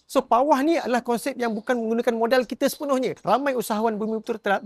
So pawah ni adalah konsep yang bukan menggunakan modal kita sepenuhnya. Ramai usahawan bumi putera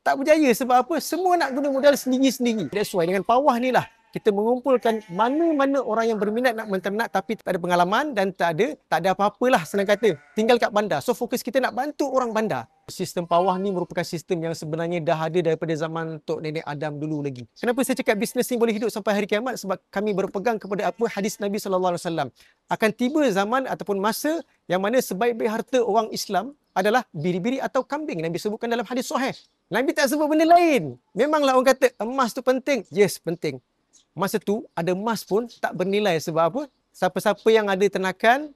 tak berjaya sebab apa? Semua nak guna modal sendiri-sendiri. That's why dengan pawah ni lah kita mengumpulkan mana-mana orang yang berminat nak menternak tapi tak ada pengalaman dan tak ada apa-apalah senang kata. Tinggal kat bandar. So fokus kita nak bantu orang bandar. Sistem pawah ni merupakan sistem yang sebenarnya dah ada daripada zaman Tok Nenek Adam dulu lagi. Kenapa saya cakap bisnes ni boleh hidup sampai hari kiamat? Sebab kami berpegang kepada apa hadis Nabi SAW. Akan tiba zaman ataupun masa yang mana sebaik-baik harta orang Islam adalah biri-biri atau kambing. Nabi sebutkan dalam hadis sahih. Nabi tak sebut benda lain. Memanglah orang kata emas tu penting. Yes, penting. Masa tu ada emas pun tak bernilai sebab apa? Siapa-siapa yang ada ternakan,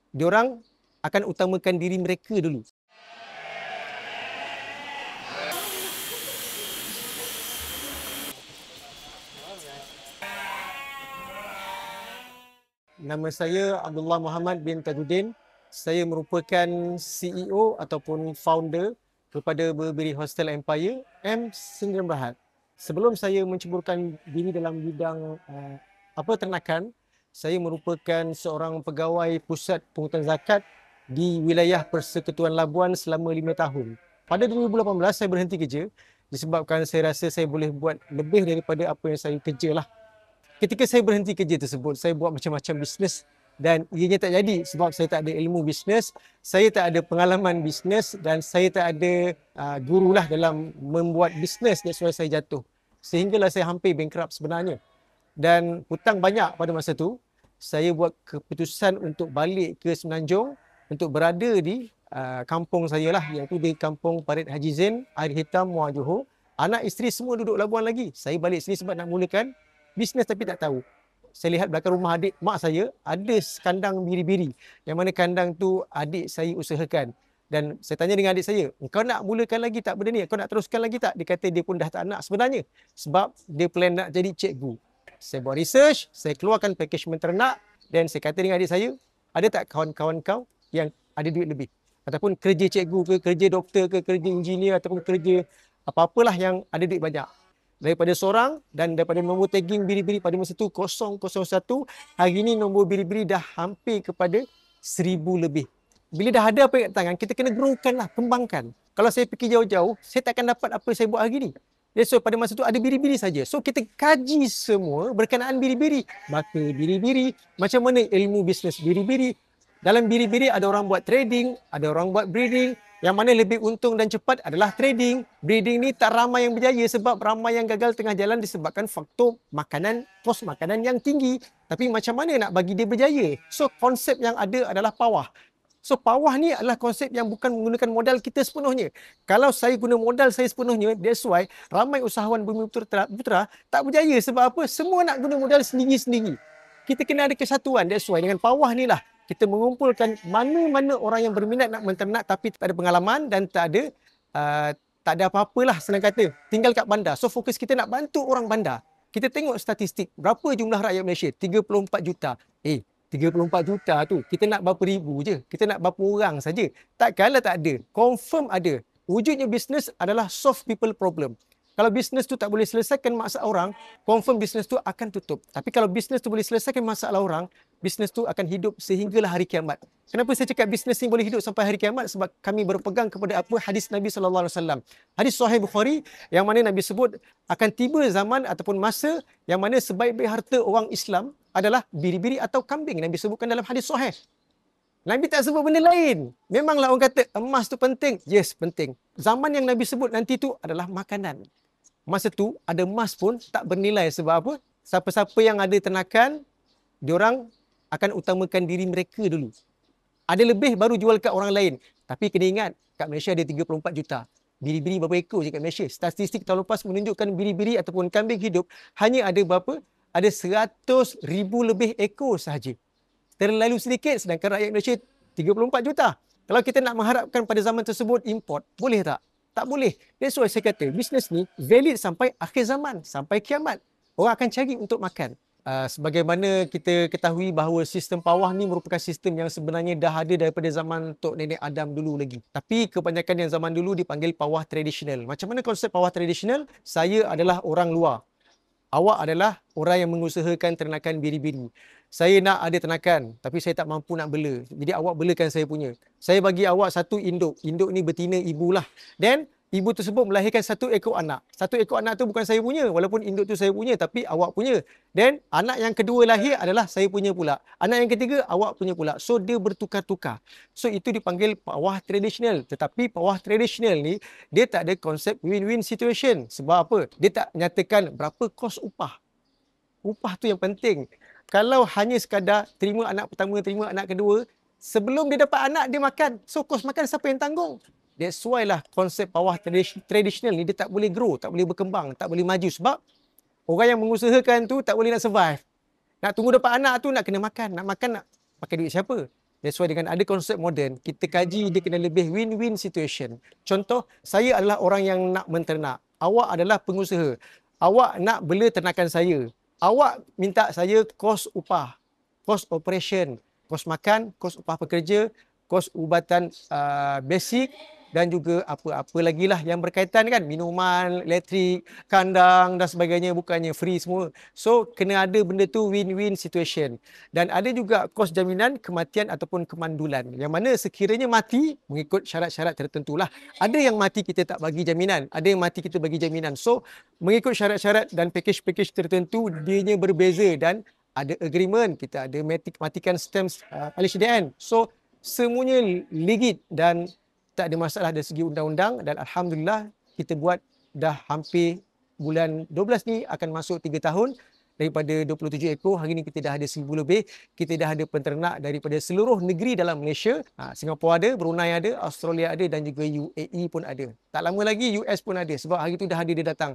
diorang akan utamakan diri mereka dulu. Nama saya Abdullah Muhammad bin Tajuddin. Saya merupakan CEO ataupun founder kepada Berbiri Hostel Empire M Sdn Bhd. Sebelum saya menceburkan diri dalam bidang ternakan, saya merupakan seorang pegawai pusat pungutan zakat di wilayah Persekutuan Labuan selama 5 tahun. Pada 2018 saya berhenti kerja disebabkan saya rasa saya boleh buat lebih daripada apa yang saya kerja lah. Ketika saya berhenti kerja tersebut, saya buat macam-macam bisnes dan ianya tak jadi sebab saya tak ada ilmu bisnes, saya tak ada pengalaman bisnes dan saya tak ada guru lah dalam membuat bisnes. That's why saya jatuh. Sehinggalah saya hampir bankrupt sebenarnya. Dan hutang banyak pada masa tu, saya buat keputusan untuk balik ke Semenanjung untuk berada di kampung saya lah, iaitu di kampung Parit Haji Zain, Air Hitam, Muar Johor. Anak isteri semua duduk Labuan lagi. Saya balik sini sebab nak mulakan bisnes tapi tak tahu. Saya lihat belakang rumah adik mak saya ada kandang biri-biri. Yang mana kandang tu adik saya usahakan. Dan saya tanya dengan adik saya, kau nak mulakan lagi tak benda ni? Kau nak teruskan lagi tak? Dia kata dia pun dah tak nak sebenarnya. Sebab dia plan nak jadi cikgu. Saya buat research, saya keluarkan package menternak dan saya kata dengan adik saya, ada tak kawan-kawan kau yang ada duit lebih? Ataupun kerja cikgu ke, kerja doktor ke, kerja engineer ataupun kerja apa-apalah yang ada duit banyak. Daripada seorang dan daripada nombor tagging biri-biri pada masa tu 001, hari ini nombor biri-biri dah hampir kepada 1000 lebih. Bila dah ada apa kat tangan, kita kena growkan lah, kembangkan. Kalau saya fikir jauh-jauh, saya takkan dapat apa yang saya buat hari ni. So pada masa tu ada biri-biri saja. So kita kaji semua berkenaan biri-biri. Maka biri-biri, macam mana ilmu bisnes biri-biri. Dalam biri-biri ada orang buat trading, ada orang buat breeding. Yang mana lebih untung dan cepat adalah trading. Breeding ni tak ramai yang berjaya sebab ramai yang gagal tengah jalan disebabkan faktor makanan, kos makanan yang tinggi. Tapi macam mana nak bagi dia berjaya? So konsep yang ada adalah pawah. So pawah ni adalah konsep yang bukan menggunakan modal kita sepenuhnya. Kalau saya guna modal saya sepenuhnya, that's why ramai usahawan bumi putera tak berjaya sebab apa? Semua nak guna modal sendiri-sendiri. Kita kena ada kesatuan, that's why dengan pawah ni lah kita mengumpulkan mana-mana orang yang berminat nak menternak tapi tak ada pengalaman dan tak ada apa-apalah senang kata. Tinggal kat bandar. So fokus kita nak bantu orang bandar. Kita tengok statistik berapa jumlah rakyat Malaysia? 34 juta. 34 juta tu kita nak berapa ribu je? Kita nak berapa orang saja? Takkanlah tak ada. Confirm ada. Wujudnya bisnes adalah solve people problem. Kalau bisnes tu tak boleh selesaikan masalah orang, confirm bisnes tu akan tutup. Tapi kalau bisnes tu boleh selesaikan masalah orang, bisnes tu akan hidup sehinggalah hari kiamat. Kenapa saya cakap bisnes ni boleh hidup sampai hari kiamat? Sebab kami berpegang kepada apa hadis Nabi SAW. Hadis Sahih Bukhari yang mana Nabi sebut akan tiba zaman ataupun masa yang mana sebaik-baik harta orang Islam adalah biri-biri atau kambing. Nabi sebutkan dalam hadis Sahih. Nabi tak sebut benda lain. Memanglah orang kata emas tu penting. Yes, penting. Zaman yang Nabi sebut nanti tu adalah makanan. Masa tu ada emas pun tak bernilai sebab apa? Siapa-siapa yang ada ternakan, diorang akan utamakan diri mereka dulu. Ada lebih baru jual kat orang lain. Tapi kena ingat, kat Malaysia ada 34 juta. Biri-biri berapa ekor je kat Malaysia? Statistik tahun lepas menunjukkan biri-biri ataupun kambing hidup hanya ada berapa? Ada 100,000 lebih ekor sahaja. Terlalu sedikit sedangkan rakyat Malaysia 34 juta. Kalau kita nak mengharapkan pada zaman tersebut import, boleh tak? Tak boleh. That's why saya kata bisnes ni valid sampai akhir zaman, sampai kiamat. Orang akan cari untuk makan. Sebagaimana kita ketahui bahawa sistem pawah ni merupakan sistem yang sebenarnya dah ada daripada zaman Tok Nenek Adam dulu lagi. Tapi kebanyakan yang zaman dulu dipanggil pawah tradisional. Macam mana konsep pawah tradisional? Saya adalah orang luar. Awak adalah orang yang mengusahakan ternakan biri-biri. Saya nak ada ternakan, tapi saya tak mampu nak bela. Jadi awak belakan saya punya. Saya bagi awak satu induk. Induk ni betina ibu lah. Dan ibu tersebut melahirkan satu ekor anak. Satu ekor anak tu bukan saya punya. Walaupun induk tu saya punya, tapi awak punya. Dan anak yang kedua lahir adalah saya punya pula. Anak yang ketiga awak punya pula. So dia bertukar-tukar. So itu dipanggil pawah tradisional. Tetapi pawah tradisional ni dia tak ada konsep win-win situation. Sebab apa? Dia tak nyatakan berapa kos upah. Upah tu yang penting. Kalau hanya sekadar terima anak pertama, terima anak kedua, sebelum dia dapat anak dia makan. So kos makan siapa yang tanggung? That's why lah konsep pawah tradisional ni dia tak boleh grow, tak boleh berkembang, tak boleh maju. Sebab orang yang mengusahakan tu tak boleh nak survive. Nak tunggu dapat anak tu nak kena makan. Nak makan nak pakai duit siapa? That's why dengan ada konsep moden, kita kaji dia kena lebih win-win situation. Contoh, saya adalah orang yang nak menternak. Awak adalah pengusaha. Awak nak bela ternakan saya. Awak minta saya kos upah, kos operation, kos makan, kos upah pekerja, kos ubatan basic dan juga apa-apa lagi lah yang berkaitan kan, minuman, elektrik, kandang dan sebagainya, bukannya free semua. So kena ada benda tu win-win situation. Dan ada juga kos jaminan kematian ataupun kemandulan, yang mana sekiranya mati mengikut syarat-syarat tertentu lah. Ada yang mati kita tak bagi jaminan, ada yang mati kita bagi jaminan. So mengikut syarat-syarat dan package-package tertentu dianya berbeza dan ada agreement, kita ada matikan stamp policy DN. So semuanya legit dan tak ada masalah dari segi undang-undang, dan alhamdulillah kita buat dah hampir bulan 12 ni akan masuk 3 tahun. Daripada 27 ekor, hari ni kita dah ada 1000 lebih. Kita dah ada penternak daripada seluruh negeri dalam Malaysia. Singapura ada, Brunei ada, Australia ada dan juga UAE pun ada. Tak lama lagi US pun ada sebab hari tu dah ada dia datang.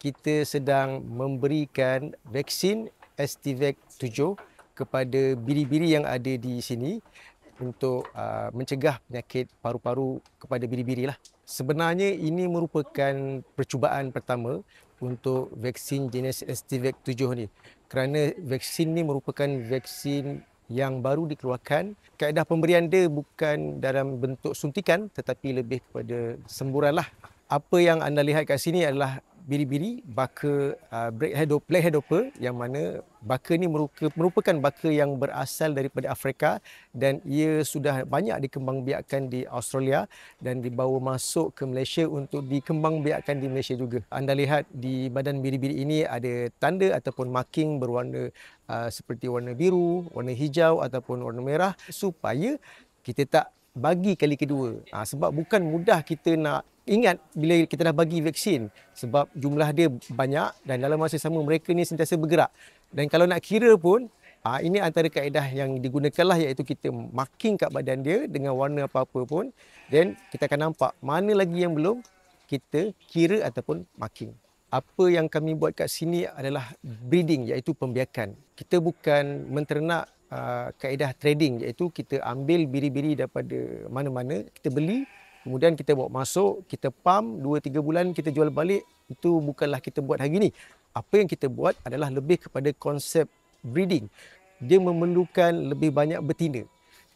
Kita sedang memberikan vaksin STVac 7 kepada biri-biri yang ada di sini untuk mencegah penyakit paru-paru kepada biri-biri lah. Sebenarnya ini merupakan percubaan pertama untuk vaksin jenis STVac 7 ni. Kerana vaksin ni merupakan vaksin yang baru dikeluarkan. Kaedah pemberian dia bukan dalam bentuk suntikan tetapi lebih kepada semburan lah. Apa yang anda lihat kat sini adalah biri-biri baka blackhead doper, yang mana baka ni merupakan baka yang berasal daripada Afrika dan ia sudah banyak dikembangbiakkan di Australia dan dibawa masuk ke Malaysia untuk dikembangbiakkan di Malaysia juga. Anda lihat di badan biri-biri ini ada tanda ataupun marking berwarna seperti warna biru, warna hijau ataupun warna merah supaya kita tak bagi kali kedua. Sebab bukan mudah kita nak ingat bila kita dah bagi vaksin sebab jumlah dia banyak dan dalam masa sama mereka ni sentiasa bergerak. Dan kalau nak kira pun, ini antara kaedah yang digunakan lah, iaitu kita marking kat badan dia dengan warna apa-apa pun, then kita akan nampak mana lagi yang belum kita kira ataupun marking. Apa yang kami buat kat sini adalah breeding, iaitu pembiakan. Kita bukan menternak kaedah trading, iaitu kita ambil biri-biri daripada mana-mana, kita beli, kemudian kita bawa masuk, kita pump 2-3 bulan, kita jual balik. Itu bukanlah kita buat hari ni. Apa yang kita buat adalah lebih kepada konsep breeding. Dia memerlukan lebih banyak betina.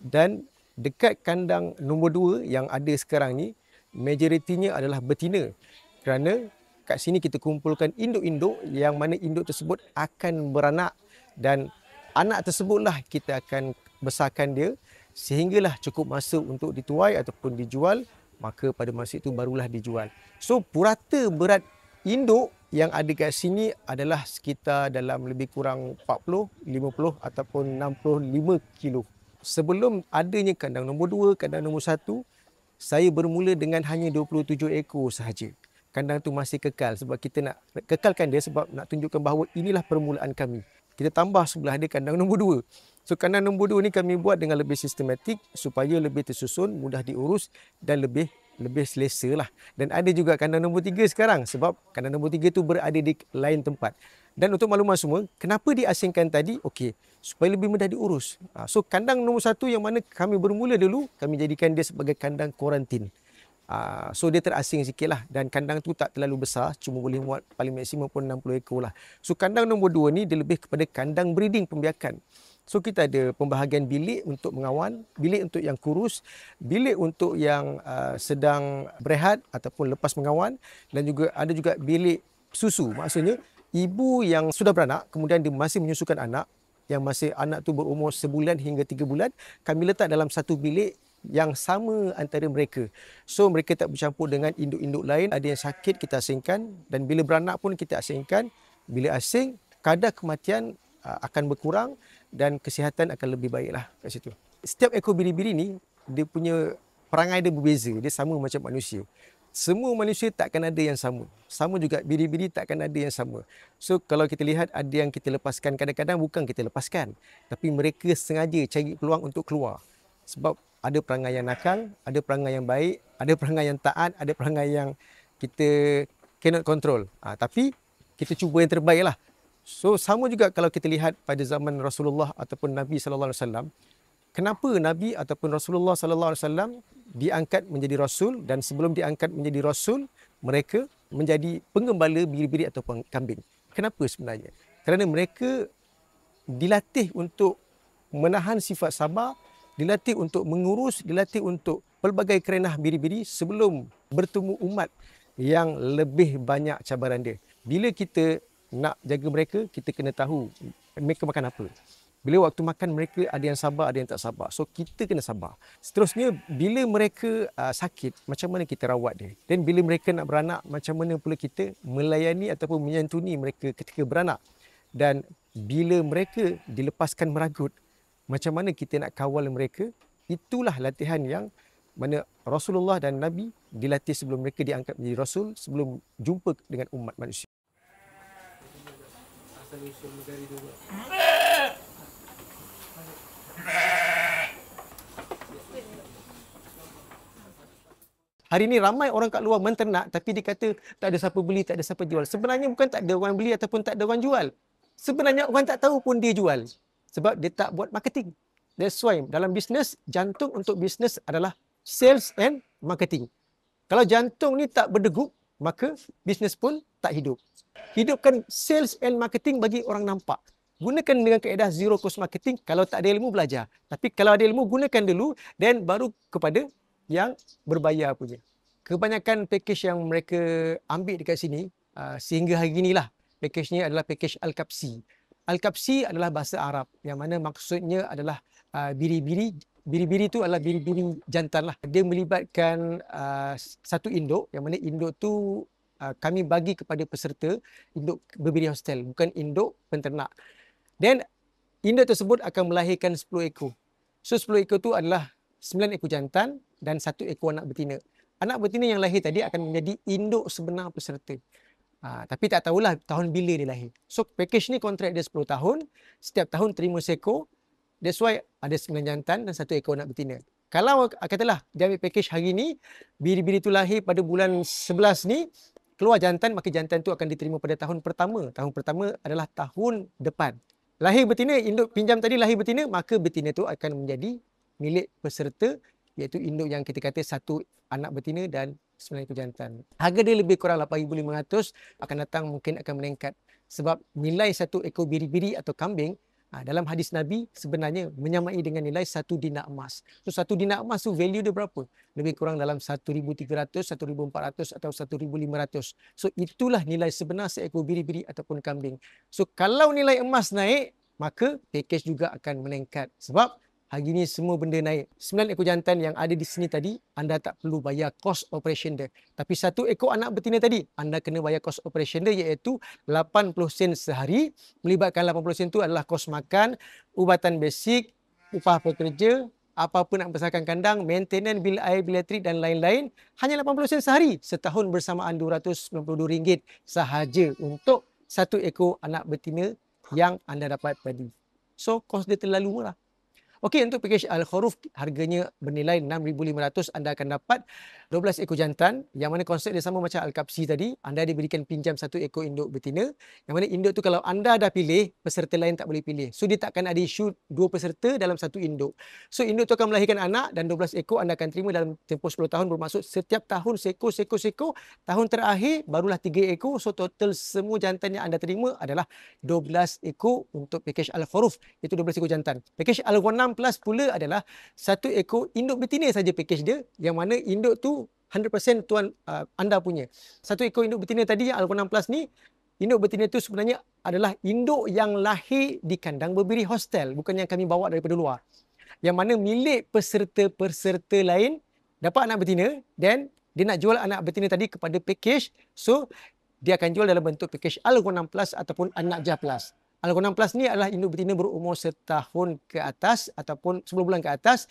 Dan dekat kandang nombor 2 yang ada sekarang ni, majoritinya adalah betina. Kerana kat sini kita kumpulkan induk-induk yang mana induk tersebut akan beranak dan anak tersebutlah kita akan besarkan dia sehinggalah cukup masa untuk dituai ataupun dijual, maka pada masa itu barulah dijual. So purata berat induk yang ada kat sini adalah sekitar dalam lebih kurang 40, 50 ataupun 65 kilo. Sebelum adanya kandang nombor 2, kandang nombor 1, saya bermula dengan hanya 27 ekor sahaja. Kandang tu masih kekal sebab kita nak kekalkan dia sebab nak tunjukkan bahawa inilah permulaan kami. Kita tambah sebelah dia kandang nombor 2. So kandang nombor 2 ni kami buat dengan lebih sistematik supaya lebih tersusun, mudah diurus dan lebih selesa lah. Dan ada juga kandang nombor 3 sekarang sebab kandang nombor 3 tu berada di lain tempat. Dan untuk makluman semua, kenapa diasingkan tadi? Okey, supaya lebih mudah diurus. So kandang nombor 1 yang mana kami bermula dulu, kami jadikan dia sebagai kandang kuarantin. So dia terasing sikit lah dan kandang tu tak terlalu besar, cuma boleh muat paling maksimum pun 60 ekor lah. So kandang nombor 2 ni dia lebih kepada kandang breeding, pembiakan. So kita ada pembahagian bilik untuk mengawan, bilik untuk yang kurus, bilik untuk yang sedang berehat ataupun lepas mengawan, dan juga ada juga bilik susu. Maksudnya ibu yang sudah beranak kemudian dia masih menyusukan anak, yang masih anak tu berumur sebulan hingga 3 bulan, kami letak dalam satu bilik yang sama antara mereka. So mereka tak bercampur dengan induk-induk lain. Ada yang sakit kita asingkan, dan bila beranak pun kita asingkan. Bila asing, kadar kematian akan berkurang dan kesihatan akan lebih baiklah kat situ. Setiap ekor biri-biri ni dia punya perangai dia berbeza, dia sama macam manusia. Semua manusia takkan ada yang sama. Sama juga biri-biri takkan ada yang sama. So kalau kita lihat ada yang kita lepaskan, kadang-kadang bukan kita lepaskan, tapi mereka sengaja cari peluang untuk keluar. Sebab ada perangai yang nakal, ada perangai yang baik, ada perangai yang taat, ada perangai yang kita cannot control. Tapi kita cuba yang terbaik lah. So sama juga kalau kita lihat pada zaman Rasulullah ataupun Nabi SAW, kenapa Nabi ataupun Rasulullah SAW diangkat menjadi Rasul, dan sebelum diangkat menjadi Rasul, mereka menjadi penggembala biri-biri ataupun kambing. Kenapa sebenarnya? Kerana mereka dilatih untuk menahan sifat sabar, dilatih untuk mengurus, dilatih untuk pelbagai kerenah biri-biri sebelum bertemu umat yang lebih banyak cabaran dia. Bila kita nak jaga mereka, kita kena tahu mereka makan apa. Bila waktu makan mereka ada yang sabar, ada yang tak sabar. So kita kena sabar. Seterusnya, bila mereka sakit, macam mana kita rawat dia. Dan bila mereka nak beranak, macam mana pula kita melayani ataupun menyantuni mereka ketika beranak. Dan bila mereka dilepaskan meragut, macam mana kita nak kawal mereka. Itulah latihan yang mana Rasulullah dan Nabi dilatih sebelum mereka diangkat menjadi Rasul, sebelum jumpa dengan umat manusia. Hari ini ramai orang kat luar menternak, tapi dia kata tak ada siapa beli, tak ada siapa jual. Sebenarnya bukan tak ada orang beli ataupun tak ada orang jual. Sebenarnya orang tak tahu pun dia jual. Sebab dia tak buat marketing. That's why dalam bisnes, jantung untuk bisnes adalah sales and marketing. Kalau jantung ni tak berdegup, maka bisnes pun tak hidup. Hidupkan sales and marketing bagi orang nampak. Gunakan dengan kaedah zero cost marketing. Kalau tak ada ilmu, belajar. Tapi kalau ada ilmu, gunakan dulu, dan baru kepada yang berbayar punya. Kebanyakan package yang mereka ambil dekat sini, sehingga hari inilah, package-nya adalah package Al-Kapsi. Al-Kapsi adalah bahasa Arab, yang mana maksudnya adalah biri-biri. Biri-biri tu adalah biri-biri jantan lah. Dia melibatkan satu induk, yang mana induk tu kami bagi kepada peserta, induk berbiri hostel, bukan induk penternak. Dan induk tersebut akan melahirkan 10 ekor. So 10 ekor tu adalah 9 ekor jantan dan 1 ekor anak betina. Anak betina yang lahir tadi akan menjadi induk sebenar peserta. Tapi tak tahulah tahun bila dia lahir. So package ni kontrak dia 10 tahun, setiap tahun terima seekor. That's why ada 9 jantan dan 1 ekor anak betina. Kalau katalah dia ambil package hari ni, biri-biri tu lahir pada bulan 11 ni, keluar jantan, maka jantan tu akan diterima pada tahun pertama. Tahun pertama adalah tahun depan. Lahir betina, induk pinjam tadi lahir betina, maka betina tu akan menjadi milik peserta, iaitu induk yang kita kata 1 anak betina dan 9 ekor jantan. Harga dia lebih kurang 8,500, akan datang mungkin akan meningkat. Sebab nilai 1 ekor biri-biri atau kambing dalam hadis Nabi sebenarnya menyamai dengan nilai 1 dinar emas. So 1 dinar emas tu value dia berapa? Lebih kurang dalam 1,300, 1,400 atau 1,500. So itulah nilai sebenar seekor biri-biri ataupun kambing. So kalau nilai emas naik, maka package juga akan meningkat. Sebab hari ini semua benda naik. 9 ekor jantan yang ada di sini tadi, anda tak perlu bayar cost operation dia. Tapi 1 ekor anak betina tadi, anda kena bayar cost operation dia, iaitu 80 sen sehari. Melibatkan 80 sen tu adalah kos makan, ubatan basic, upah pekerja, apa-apa nak besarkan kandang, maintenance, bil air, bil elektrik dan lain-lain. Hanya 80 sen sehari. Setahun bersamaan RM292 sahaja untuk 1 ekor anak betina yang anda dapat tadi. So, kos dia terlalu murah. Okey, untuk pakej Al-Khuruf harganya bernilai 6,500, anda akan dapat 12 ekor jantan yang mana konsep dia sama macam Al-Kapsi tadi. Anda diberikan pinjam 1 ekor induk betina yang mana induk tu kalau anda dah pilih, peserta lain tak boleh pilih. So dia tak akan ada isu 2 peserta dalam 1 induk. So induk tu akan melahirkan anak dan 12 ekor anda akan terima dalam tempoh 10 tahun, bermaksud setiap tahun seekor. Tahun terakhir barulah 3 ekor. So total semua jantan yang anda terima adalah 12 ekor untuk pakej Al-Khuruf, iaitu 12 ekor jantan. Pakej Al-Ghanam Plus pula adalah 1 ekor induk betina saja pakej dia, yang mana induk tu 100% tuan anda punya. 1 ekor induk betina tadi yang Al-Ghanam Plus ni, induk betina tu sebenarnya adalah induk yang lahir di kandang berbiri hostel, bukan yang kami bawa daripada luar. Yang mana milik peserta-peserta lain dapat anak betina dan dia nak jual anak betina tadi kepada pakej. So dia akan jual dalam bentuk pakej Al-Ghanam Plus ataupun An-Najah Plus. Al-Ghanam Plus ni adalah induk betina berumur setahun ke atas ataupun 10 bulan ke atas.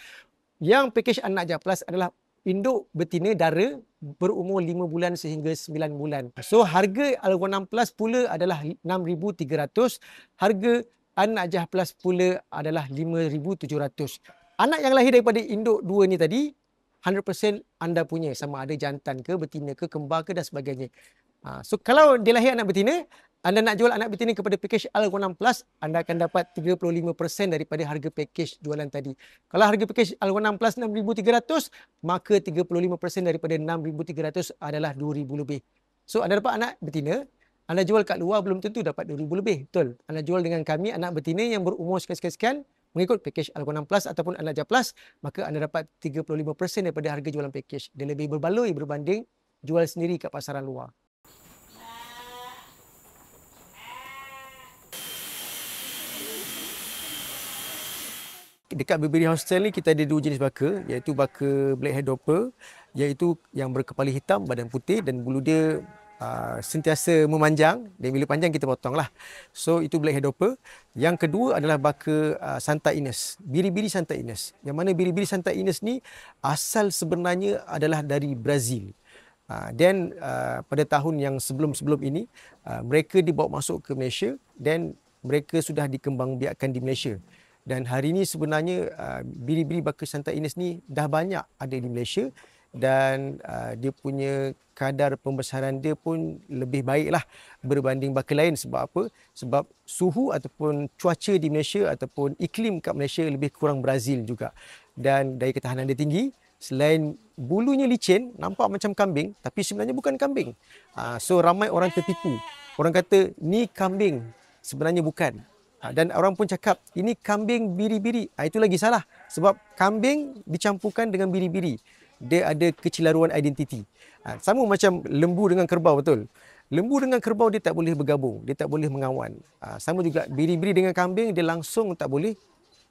Yang pakej An-Najah Plus adalah induk betina dara berumur 5 bulan sehingga 9 bulan. So harga Al-Ghanam Plus pula adalah 6,300. Harga An-Najah Plus pula adalah 5,700. Anak yang lahir daripada induk dua ni tadi 100% anda punya, sama ada jantan ke, betina ke, kembar ke dan sebagainya. So kalau dia lahir anak betina, anda nak jual anak betina kepada pakej Al-Ghanam Plus, anda akan dapat 35% daripada harga pakej jualan tadi. Kalau harga pakej Al-Ghanam Plus 6,300, maka 35% daripada 6,300 adalah 2,000 lebih. So anda dapat anak betina, anda jual kat luar belum tentu dapat 2,000 lebih. Betul. Anda jual dengan kami anak betina yang berumur sekian-sekian mengikut pakej Al-Ghanam Plus ataupun An-Najah Plus, maka anda dapat 35% daripada harga jualan pakej. Dia lebih berbaloi berbanding jual sendiri kat pasaran luar. Dekat berbiri hostel ni kita ada 2 jenis baka, iaitu baka Blackhead Doper, iaitu yang berkepala hitam, badan putih dan bulu dia sentiasa memanjang, dan bila panjang kita potong lah. So itu Blackhead Doper. Yang kedua adalah baka Santa Ines, biri-biri Santa Ines. Yang mana biri-biri Santa Ines ni asal sebenarnya adalah dari Brazil. Dan pada tahun yang sebelum-sebelum ini mereka dibawa masuk ke Malaysia dan mereka sudah dikembangbiakkan di Malaysia. Dan hari ini sebenarnya biri-biri baka Santa Ines ni dah banyak ada di Malaysia dan dia punya kadar pembesaran dia pun lebih baiklah berbanding baka lain. Sebab apa? Sebab suhu ataupun cuaca di Malaysia ataupun iklim kat Malaysia lebih kurang Brazil juga. Dan daya ketahanan dia tinggi. Selain bulunya licin, nampak macam kambing, tapi sebenarnya bukan kambing. So ramai orang tertipu. Orang kata ni kambing, sebenarnya bukan. Dan orang pun cakap ini kambing biri-biri. Itu lagi salah. Sebab kambing dicampurkan dengan biri-biri. Dia ada kecelaruan identiti. Sama macam lembu dengan kerbau, betul. Lembu dengan kerbau dia tak boleh bergabung. Dia tak boleh mengawan. Sama juga biri-biri dengan kambing dia langsung tak boleh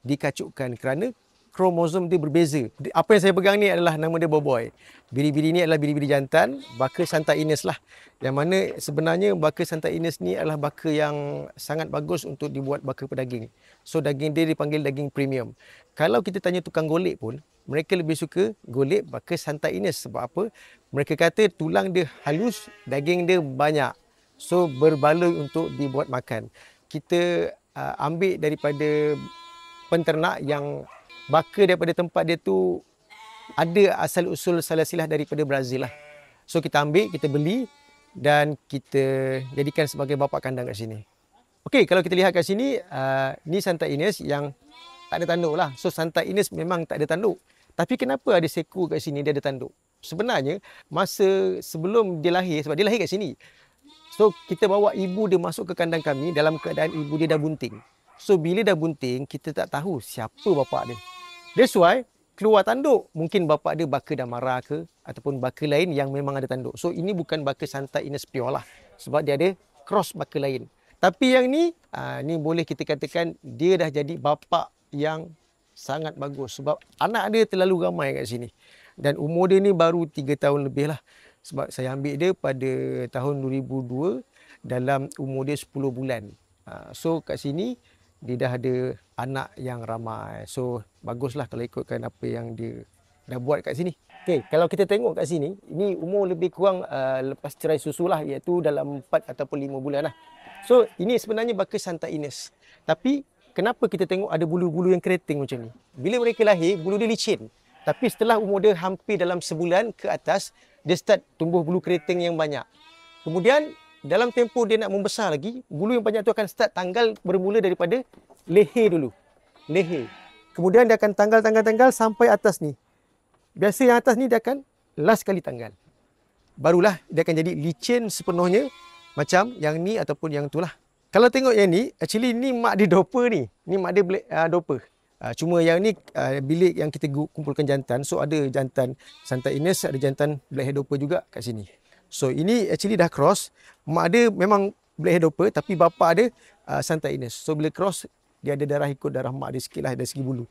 dikacukkan kerana kromosom dia berbeza. Apa yang saya pegang ni adalah nama dia Boboy. Biri-biri ni adalah biri-biri jantan, baka Santa Ines lah. Yang mana sebenarnya baka Santa Ines ni adalah baka yang sangat bagus untuk dibuat baka pedaging. So daging dia dipanggil daging premium. Kalau kita tanya tukang golek pun, mereka lebih suka golek baka Santa Ines. Sebab apa? Mereka kata tulang dia halus, daging dia banyak. So berbaloi untuk dibuat makan. Kita ambil daripada penternak yang baka daripada tempat dia tu ada asal usul silsilah daripada Brazil lah. So kita ambil, kita beli dan kita jadikan sebagai bapa kandang kat sini. Okey, kalau kita lihat kat sini, ni Santa Ines yang tak ada tanduk lah. So Santa Ines memang tak ada tanduk. Tapi kenapa ada seekor kat sini dia ada tanduk? Sebenarnya masa sebelum dia lahir, sebab dia lahir kat sini. So kita bawa ibu dia masuk ke kandang kami dalam keadaan ibu dia dah bunting. So bila dah bunting, kita tak tahu siapa bapa dia. That's why keluar tanduk. Mungkin bapa dia baka Damara ke ataupun baka lain yang memang ada tanduk. So ini bukan baka Santa Ines pure lah. Sebab dia ada cross baka lain. Tapi yang ni, ni boleh kita katakan dia dah jadi bapa yang sangat bagus. Sebab anak dia terlalu ramai kat sini. Dan umur dia ni baru 3 tahun lebih lah. Sebab saya ambil dia pada tahun 2002 dalam umur dia 10 bulan. So kat sini dia dah ada anak yang ramai. So baguslah kalau ikutkan apa yang dia dah buat kat sini. Okey, kalau kita tengok kat sini, ini umur lebih kurang lepas cerai susu lah, iaitu dalam 4 ataupun 5 bulan lah. So ini sebenarnya baka Santa Ines. Tapi kenapa kita tengok ada bulu-bulu yang keriting macam ni? Bila mereka lahir, bulu dia licin. Tapi setelah umur dia hampir dalam sebulan ke atas, dia start tumbuh bulu keriting yang banyak. Kemudian dalam tempoh dia nak membesar lagi, bulu yang banyak tu akan start tanggal bermula daripada leher dulu. Leher. Kemudian dia akan tanggal sampai atas ni. Biasa yang atas ni dia akan last kali tanggal. Barulah dia akan jadi licin sepenuhnya macam yang ni ataupun yang tu lah. Kalau tengok yang ni, actually ni mak dia doper ni. Ni mak dia doper. Cuma yang ni bilik yang kita kumpulkan jantan. So ada jantan Santa Ines, ada jantan blackhead doper juga kat sini. So ini actually dah cross. Mak dia memang blackhead doper tapi bapa dia Santa Ines. So bila cross, dia ada darah ikut darah mak dia sikit lah dari segi bulu.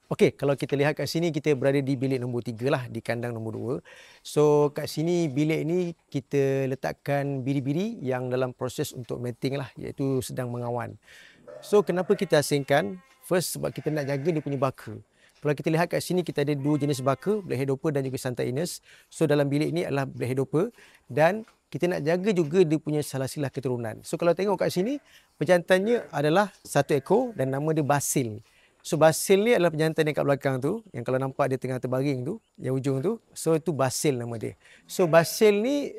Okey, kalau kita lihat kat sini, kita berada di bilik nombor 3 lah, di kandang nombor 2. So kat sini bilik ni kita letakkan biri-biri yang dalam proses untuk mating lah, iaitu sedang mengawan. So kenapa kita asingkan? First, sebab kita nak jaga dia punya baka. Kalau kita lihat kat sini, kita ada 2 jenis baka, blackhead doper dan juga Santa Ines. So dalam bilik ni adalah blackhead doper dan kita nak jaga juga dia punya silsilah keturunan. So kalau tengok kat sini, pejantannya adalah 1 ekor dan nama dia Basil. So Basil ni adalah pejantan yang kat belakang tu, yang kalau nampak dia tengah terbaring tu, yang ujung tu. So itu Basil nama dia. So Basil ni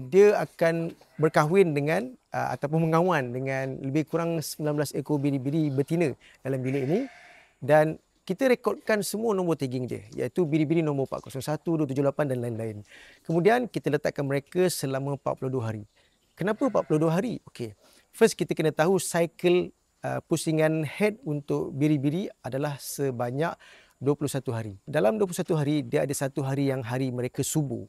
dia akan berkahwin dengan ataupun mengawan dengan lebih kurang 19 ekor biri-biri betina dalam bilik ni. Dan kita rekodkan semua nombor tagging dia, iaitu biri-biri nombor 401, 278 dan lain-lain. Kemudian kita letakkan mereka selama 42 hari. Kenapa 42 hari? Okey. First kita kena tahu cycle pusingan head untuk biri-biri adalah sebanyak 21 hari. Dalam 21 hari, dia ada 1 hari yang hari mereka subuh.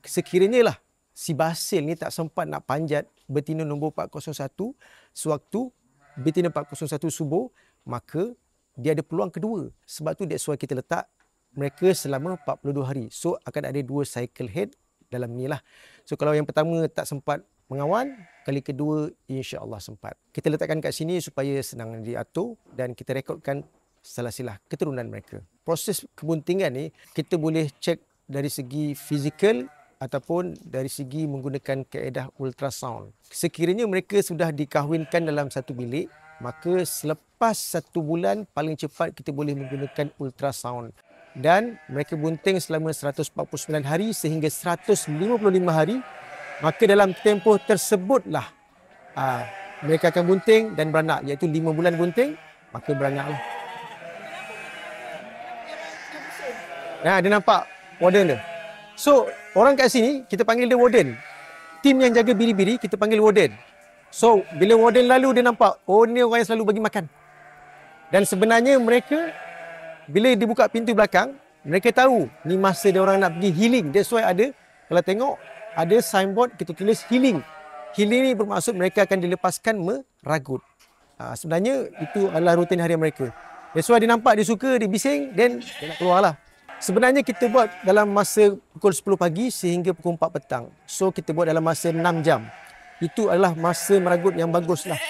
Sekiranya lah si Basil ni tak sempat nak panjat betina nombor 401 sewaktu betina 401 subuh, maka dia ada peluang kedua. Sebab tu that's why kita letak mereka selama 42 hari. So akan ada 2 cycle head dalam ni lah. So kalau yang pertama tak sempat mengawan, kali kedua insya-Allah sempat. Kita letakkan kat sini supaya senang diatur dan kita rekodkan silsilah keturunan mereka. Proses kebuntingan ni kita boleh cek dari segi fizikal ataupun dari segi menggunakan kaedah ultrasound. Sekiranya mereka sudah dikahwinkan dalam satu bilik, maka selepas 1 bulan paling cepat kita boleh menggunakan ultrasound. Dan mereka bunting selama 149 hari sehingga 155 hari. Maka dalam tempoh tersebutlah mereka akan bunting dan beranak, iaitu 5 bulan bunting, maka beranaklah. Nah, dia nampak warden dia. So, orang kat sini kita panggil dia warden. Tim yang jaga biri-biri kita panggil warden. So, bila warden lalu dia nampak, oh ni orang yang selalu bagi makan. Dan sebenarnya mereka bila dibuka pintu belakang, mereka tahu ni masa dia orang nak pergi healing. That's why ada, kalau tengok ada signboard kita tulis healing. Healing ni bermaksud mereka akan dilepaskan meragut. Sebenarnya itu adalah rutin harian mereka. That's why dia nampak, dia suka, dia bising, then dia nak keluar lah. Sebenarnya kita buat dalam masa pukul 10 pagi sehingga pukul 4 petang. So kita buat dalam masa 6 jam. Itu adalah masa meragut yang bagus lah.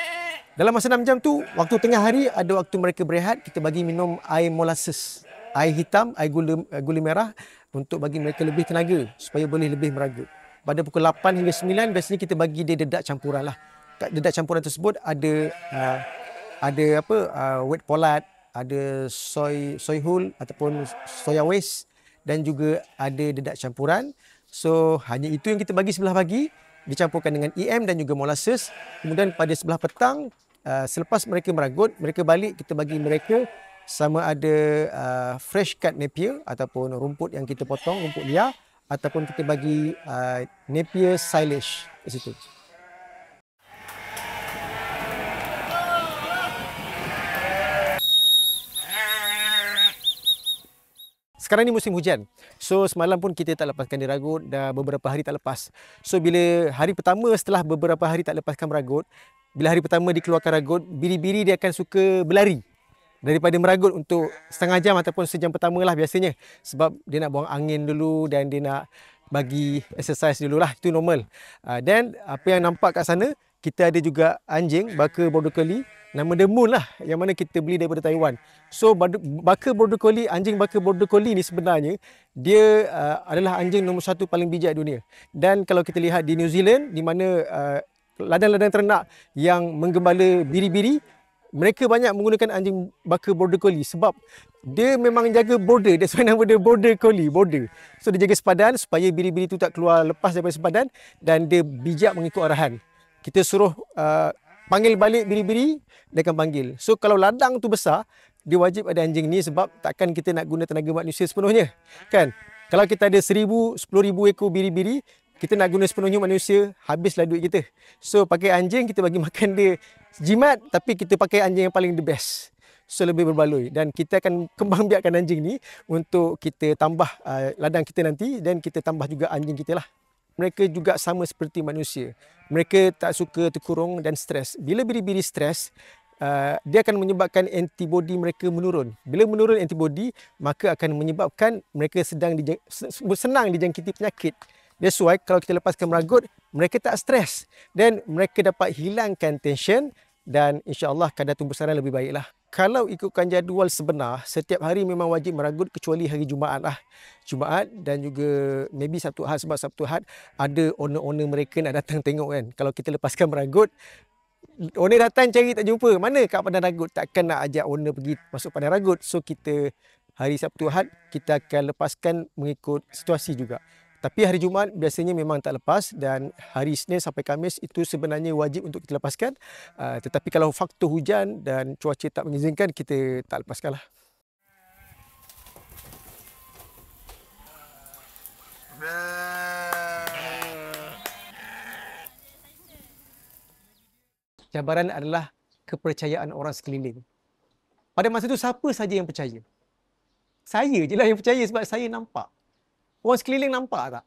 Dalam masa 6 jam tu, waktu tengah hari ada waktu mereka berehat, kita bagi minum air molasses. Air hitam, air gula merah untuk bagi mereka lebih tenaga supaya boleh lebih meragut. Pada pukul 8 hingga 9 biasanya kita bagi dia dedak campuran lah. Kat dedak campuran tersebut ada wet polard, ada soy hull ataupun soya waste dan juga ada dedak campuran. So hanya itu yang kita bagi sebelah pagi, dicampurkan dengan EM dan juga molasses. Kemudian pada sebelah petang, selepas mereka meragut, mereka balik, kita bagi mereka sama ada fresh cut napier ataupun rumput yang kita potong, rumput liar, ataupun kita bagi napier silage di situ. Sekarang ni musim hujan. So semalam pun kita tak lepaskan dia ragut, dah beberapa hari tak lepas. So bila hari pertama setelah beberapa hari tak lepaskan meragut, bila hari pertama dikeluarkan ragut, biri-biri dia akan suka berlari daripada meragut untuk setengah jam ataupun sejam pertama lah biasanya. Sebab dia nak buang angin dulu dan dia nak bagi exercise dulu lah. Itu normal. Dan apa yang nampak kat sana, kita ada juga anjing, baka border collie. Nama dia Moon lah, yang mana kita beli daripada Taiwan. So baka border collie, anjing baka border collie ni sebenarnya, dia adalah anjing nombor 1 paling bijak dunia. Dan kalau kita lihat di New Zealand, di mana ladang-ladang ternak yang menggembala biri-biri, mereka banyak menggunakan anjing baka border collie sebab dia memang jaga border. That's why nama dia border collie, border. So dia jaga sepadan supaya biri-biri tu tak keluar lepas daripada sepadan dan dia bijak mengikut arahan. Kita suruh panggil balik biri-biri, dia akan panggil. So kalau ladang tu besar, dia wajib ada anjing ni sebab takkan kita nak guna tenaga manusia sepenuhnya. Kan? Kalau kita ada 1,000, 10,000 ekor biri-biri, kita nak guna sepenuhnya manusia, habislah duit kita. So pakai anjing, kita bagi makan dia jimat, tapi kita pakai anjing yang paling the best. So lebih berbaloi dan kita akan kembang biakkan anjing ni untuk kita tambah ladang kita nanti dan kita tambah juga anjing kita lah. Mereka juga sama seperti manusia. Mereka tak suka terkurung dan stres. Bila biri-biri stres, dia akan menyebabkan antibodi mereka menurun. Bila menurun antibodi, maka akan menyebabkan mereka senang dijangkiti penyakit. That's why kalau kita lepaskan meragut, mereka tak stres dan mereka dapat hilangkan tension dan insya-Allah kadar tumbuh-sarang lebih baiklah. Kalau ikutkan jadual sebenar, setiap hari memang wajib meragut kecuali hari Jumaat lah. Jumaat dan juga maybe Sabtu Ahad, sebab Sabtu Ahad ada owner-owner mereka nak datang tengok kan. Kalau kita lepaskan meragut, owner datang cari tak jumpa. Mana kat padang ragut? Takkan nak ajak owner pergi masuk padang ragut. So kita hari Sabtu Ahad kita akan lepaskan mengikut situasi juga. Tapi hari Jumaat biasanya memang tak lepas dan hari Isnin sampai Khamis itu sebenarnya wajib untuk kita lepaskan. Tetapi kalau faktor hujan dan cuaca tak mengizinkan, kita tak lepaskanlah. Cabaran adalah kepercayaan orang sekeliling. Pada masa itu siapa saja yang percaya? Saya je lah yang percaya sebab saya nampak. Orang sekeliling nampak tak?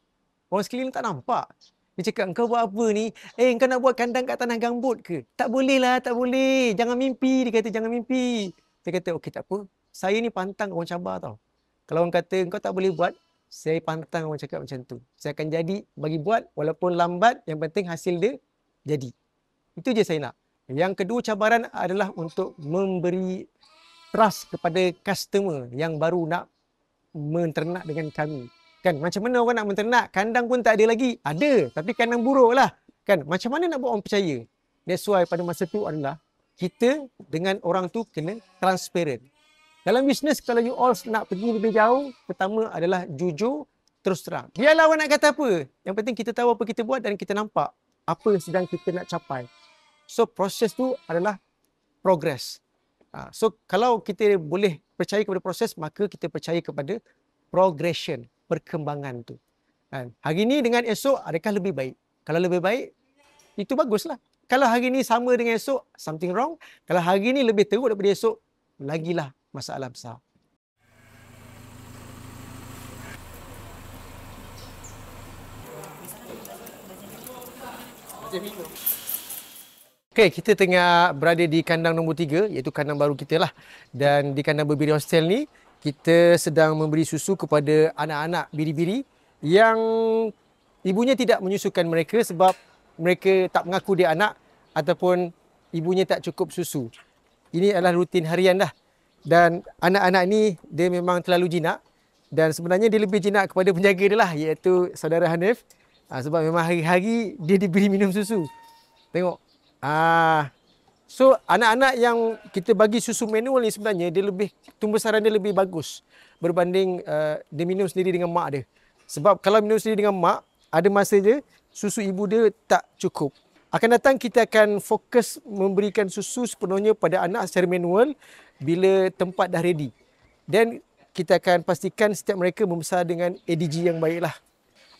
Orang sekeliling tak nampak. Dia cakap, engkau buat apa ni? Engkau nak buat kandang kat tanah gambut ke? Tak boleh lah, tak boleh. Jangan mimpi. Dia kata, jangan mimpi. Saya kata, okey tak apa. Saya ni pantang orang cabar tau. Kalau orang kata, engkau tak boleh buat, saya pantang orang cakap macam tu. Saya akan jadi, bagi buat, walaupun lambat, yang penting hasil dia jadi. Itu je saya nak. Yang kedua cabaran adalah untuk memberi trust kepada customer yang baru nak menternak dengan kami. Kan, macam mana orang nak menternak? Kandang pun tak ada lagi. Ada, tapi kandang buruk lah. Kan, macam mana nak buat orang percaya? That's why pada masa tu adalah kita dengan orang tu kena transparent. Dalam bisnes, kalau you all nak pergi lebih jauh, pertama adalah jujur, terus terang. Biarlah orang nak kata apa. Yang penting kita tahu apa kita buat dan kita nampak apa yang sedang kita nak capai. So, proses tu adalah progress. So, kalau kita boleh percaya kepada proses, maka kita percaya kepada progression, perkembangan tu. Hari ni dengan esok, adakah lebih baik? Kalau lebih baik, itu baguslah. Kalau hari ni sama dengan esok, something wrong. Kalau hari ni lebih teruk daripada esok, lagilah masalah besar. Okay, kita tengah berada di kandang nombor 3, iaitu kandang baru kita lah. Dan di kandang berbiri hostel ni, kita sedang memberi susu kepada anak-anak biri-biri yang ibunya tidak menyusukan mereka sebab mereka tak mengaku dia anak ataupun ibunya tak cukup susu. Ini adalah rutin harian dah. Dan anak-anak ni dia memang terlalu jinak dan sebenarnya dia lebih jinak kepada penjaga dia lah, iaitu saudara Hanif. Sebab memang hari-hari dia diberi minum susu. Tengok. So anak-anak yang kita bagi susu manual ni sebenarnya dia lebih tumbuh-sarang dia lebih bagus berbanding dia minum sendiri dengan mak dia. Sebab kalau minum sendiri dengan mak, ada masa je susu ibu dia tak cukup. Akan datang kita akan fokus memberikan susu sepenuhnya pada anak secara manual bila tempat dah ready. Dan kita akan pastikan setiap mereka membesar dengan ADG yang baiklah.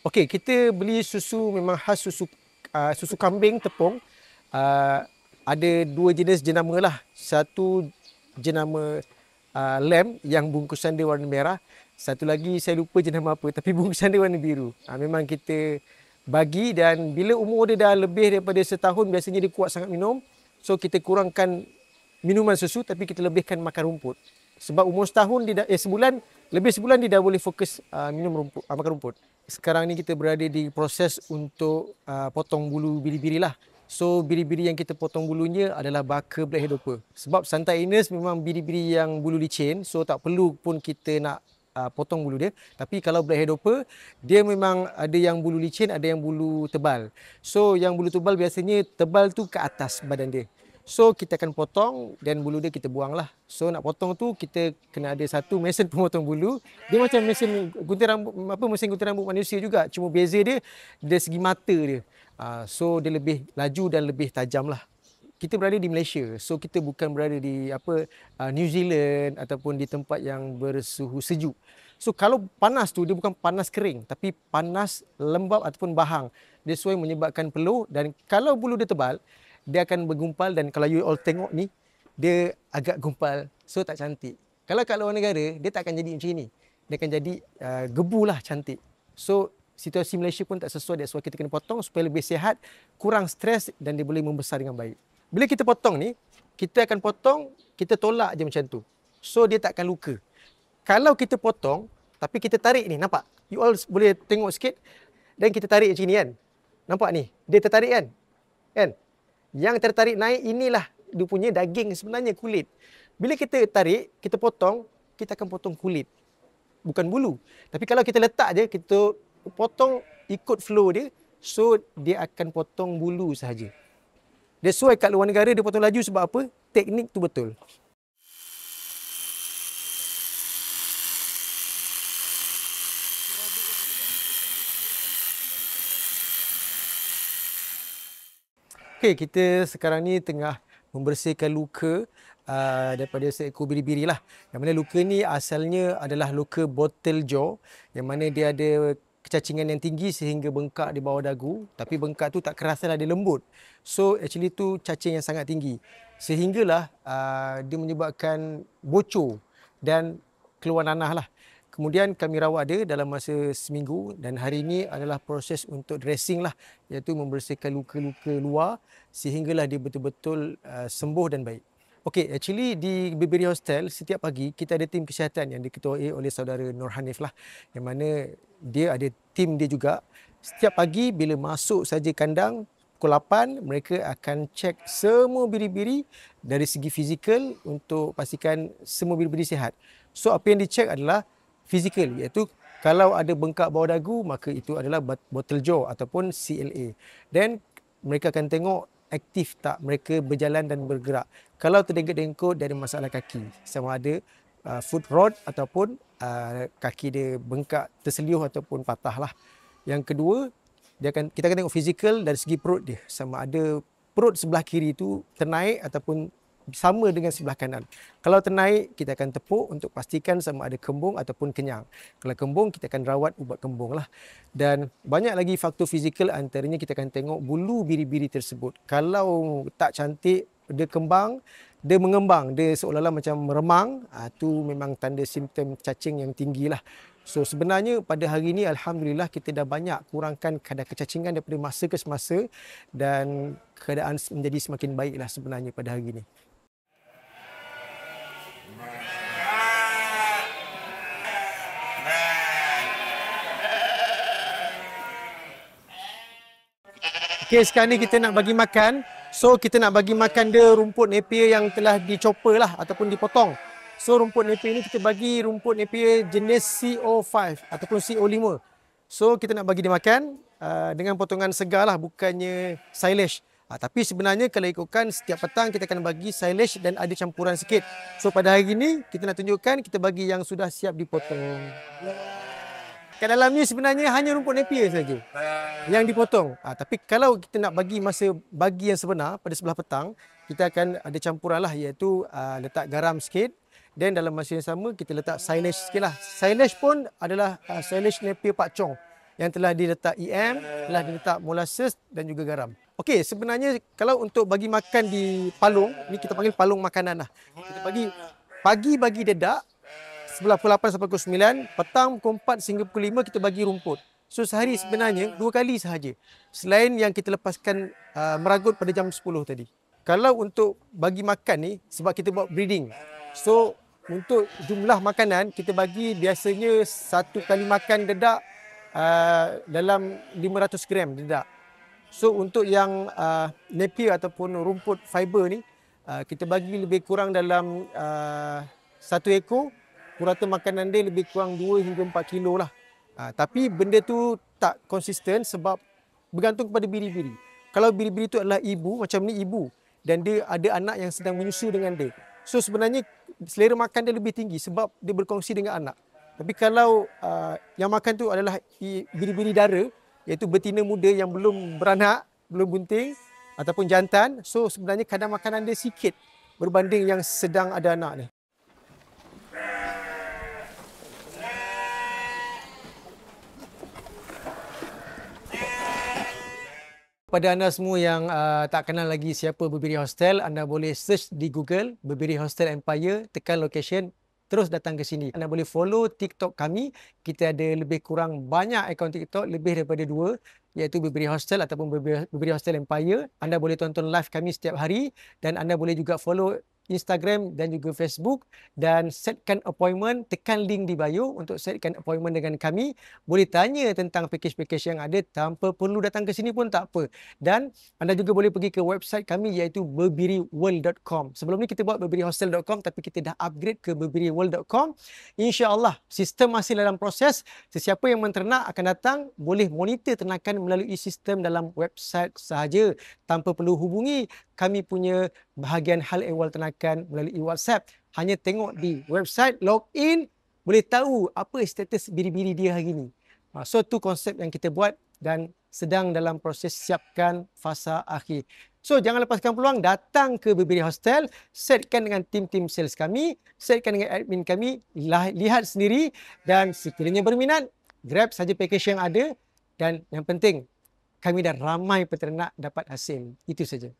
Okey, kita beli susu memang khas susu kambing tepung. Ada 2 jenis jenama lah. Satu jenama lamb yang bungkusan dia warna merah. Satu lagi saya lupa jenama apa tapi bungkusan dia warna biru. Memang kita bagi dan bila umur dia dah lebih daripada setahun biasanya dia kuat sangat minum. So kita kurangkan minuman susu tapi kita lebihkan makan rumput. Sebab umur setahun dia dah, sebulan, lebih sebulan dia dah boleh fokus minum rumput, makan rumput. Sekarang ni kita berada di proses untuk potong bulu biri-biri lah. So biri-biri yang kita potong bulunya adalah baka blackhead doper. Sebab Santai Ines memang biri-biri yang bulu licin, so tak perlu pun kita nak potong bulu dia. Tapi kalau blackhead doper, dia memang ada yang bulu licin, ada yang bulu tebal. So yang bulu tebal biasanya tebal tu ke atas badan dia. So kita akan potong dan bulu dia kita buang lah. So nak potong tu kita kena ada satu mesin pemotong bulu. Dia macam mesin gunting rambut, mesin gunting rambut manusia juga. Cuma beza dia dari segi mata dia. So dia lebih laju dan lebih tajam lah. Kita berada di Malaysia. So kita bukan berada di New Zealand ataupun di tempat yang bersuhu sejuk. So kalau panas tu dia bukan panas kering tapi panas lembap ataupun bahang. That's why menyebabkan peluh, dan kalau bulu dia tebal dia akan bergumpal, dan kalau you all tengok ni dia agak gumpal, so tak cantik. Kalau kat luar negara dia tak akan jadi macam ni. Dia akan jadi gebu lah, cantik. So situasi Malaysia pun tak sesuai, that's why kita kena potong supaya lebih sihat, kurang stres dan dia boleh membesar dengan baik. Bila kita potong ni, kita akan potong, kita tolak je macam tu. So dia tak akan luka. Kalau kita potong tapi kita tarik ni, nampak? You all boleh tengok sikit, dan kita tarik macam ni kan. Nampak ni? Dia tertarik kan? Kan? Yang tertarik naik inilah dia punya daging sebenarnya, kulit. Bila kita tarik, kita potong, kita akan potong kulit. Bukan bulu. Tapi kalau kita letak je, kita potong ikut flow dia, so dia akan potong bulu sahaja. That's why kat luar negara dia potong laju sebab apa? Teknik tu betul. Okey, kita sekarang ni tengah membersihkan luka daripada seekor biri-biri lah. Yang mana luka ni asalnya adalah luka bottle jaw, yang mana dia ada kecacingan yang tinggi sehingga bengkak di bawah dagu, tapi bengkak tu tak keras lah, dia lembut. So actually tu cacing yang sangat tinggi. Sehinggalah dia menyebabkan bocor dan keluar nanah lah. Kemudian kami rawat dia dalam masa seminggu, dan hari ini adalah proses untuk dressing lah, iaitu membersihkan luka-luka luar sehinggalah dia betul-betul sembuh dan baik. Okey, actually di Bibiri Hostel setiap pagi kita ada tim kesihatan yang diketuai oleh saudara Nur Hanif lah, yang mana dia ada tim dia juga. Setiap pagi bila masuk saja kandang pukul 8, mereka akan cek semua biri-biri dari segi fizikal untuk pastikan semua biri-biri sihat. So apa yang dicek adalah fizikal, iaitu kalau ada bengkak bawah dagu maka itu adalah bottle jaw ataupun CLA. Dan mereka akan tengok aktif tak mereka berjalan dan bergerak. Kalau terdengkur-dengkur dari masalah kaki, sama ada foot rot ataupun kaki dia bengkak, terseliuh ataupun patah lah. Yang kedua, kita akan tengok fizikal dari segi perut dia, sama ada perut sebelah kiri itu ternaik ataupun sama dengan sebelah kanan. Kalau ternaik, kita akan tepuk untuk pastikan sama ada kembung ataupun kenyang. Kalau kembung, kita akan rawat ubat kembung lah. Dan banyak lagi faktor fizikal, antaranya kita akan tengok bulu biri-biri tersebut. Kalau tak cantik, dia kembang, dia mengembang, dia seolah-olah macam meremang, itu memang tanda simptom cacing yang tinggi lah. So sebenarnya pada hari ini alhamdulillah kita dah banyak kurangkan kadar kecacingan daripada masa ke semasa, dan keadaan menjadi semakin baiklah sebenarnya pada hari ini. Okey, sekarang ni kita nak bagi makan. So kita nak bagi makan dia rumput napier yang telah dicopper lah ataupun dipotong. So rumput napier ni kita bagi rumput napier jenis CO5 ataupun CO5. So kita nak bagi dia makan dengan potongan segar lah, bukannya silage. Tapi sebenarnya kalau ikutkan setiap petang kita akan bagi silage dan ada campuran sikit. So pada hari ini kita nak tunjukkan kita bagi yang sudah siap dipotong. Kat dalam ni sebenarnya hanya rumput napier saja yang dipotong. Tapi kalau kita nak bagi masa bagi yang sebenar pada sebelah petang, kita akan ada campuran lah, iaitu letak garam sikit, dan dalam masa yang sama kita letak silage sikit lah. Silage pun adalah silage napier Pak Chong yang telah diletak EM, telah diletak molasses dan juga garam. Okey, sebenarnya kalau untuk bagi makan di palung, ni kita panggil palung makanan lah. Kita pagi bagi dedak, sebelah pukul 8 sampai pukul 9, petang pukul 4 sehingga pukul 5 kita bagi rumput. So sehari sebenarnya 2 kali sahaja, selain yang kita lepaskan meragut pada jam 10 tadi. Kalau untuk bagi makan ni, sebab kita buat breeding, so untuk jumlah makanan kita bagi biasanya satu kali makan dedak dalam 500 gram dedak. So untuk yang napier ataupun rumput fiber ni, kita bagi lebih kurang dalam satu ekor, purata makanan dia lebih kurang 2 hingga 4 kilo lah. Tapi benda tu tak konsisten sebab bergantung kepada biri-biri. Kalau biri-biri tu adalah ibu, macam ni ibu, dan dia ada anak yang sedang menyusu dengan dia. So sebenarnya selera makan dia lebih tinggi sebab dia berkongsi dengan anak. Tapi kalau yang makan tu adalah biri-biri dara, iaitu betina muda yang belum beranak, belum bunting ataupun jantan, so sebenarnya kadar makanan dia sikit berbanding yang sedang ada anak ni. Pada anda semua yang tak kenal lagi siapa Berbiri Hostel, anda boleh search di Google Berbiri Hostel Empire, tekan location, terus datang ke sini. Anda boleh follow TikTok kami. Kita ada lebih kurang banyak akaun TikTok, lebih daripada 2, iaitu Berbiri Hostel ataupun Berbiri Hostel Empire. Anda boleh tonton live kami setiap hari dan anda boleh juga follow Instagram dan juga Facebook, dan setkan appointment, tekan link di bio untuk setkan appointment dengan kami. Boleh tanya tentang package-package yang ada tanpa perlu datang ke sini pun tak apa. Dan anda juga boleh pergi ke website kami iaitu berbiriworld.com. Sebelum ni kita buat berbirihostel.com, tapi kita dah upgrade ke berbiriworld.com. InsyaAllah sistem masih dalam proses. Sesiapa yang menternak akan datang boleh monitor ternakan melalui sistem dalam website sahaja tanpa perlu hubungi kami punya bahagian hal ehwal ternakan melalui WhatsApp. Hanya tengok di website, log in, boleh tahu apa status biri-biri dia hari ni. So tu konsep yang kita buat dan sedang dalam proses siapkan fasa akhir. So jangan lepaskan peluang, datang ke Berbiri Hostel, setkan dengan tim-tim sales kami, setkan dengan admin kami, lihat sendiri, dan sekiranya berminat, grab saja package yang ada, dan yang penting kami dah ramai peternak dapat hasil. Itu saja.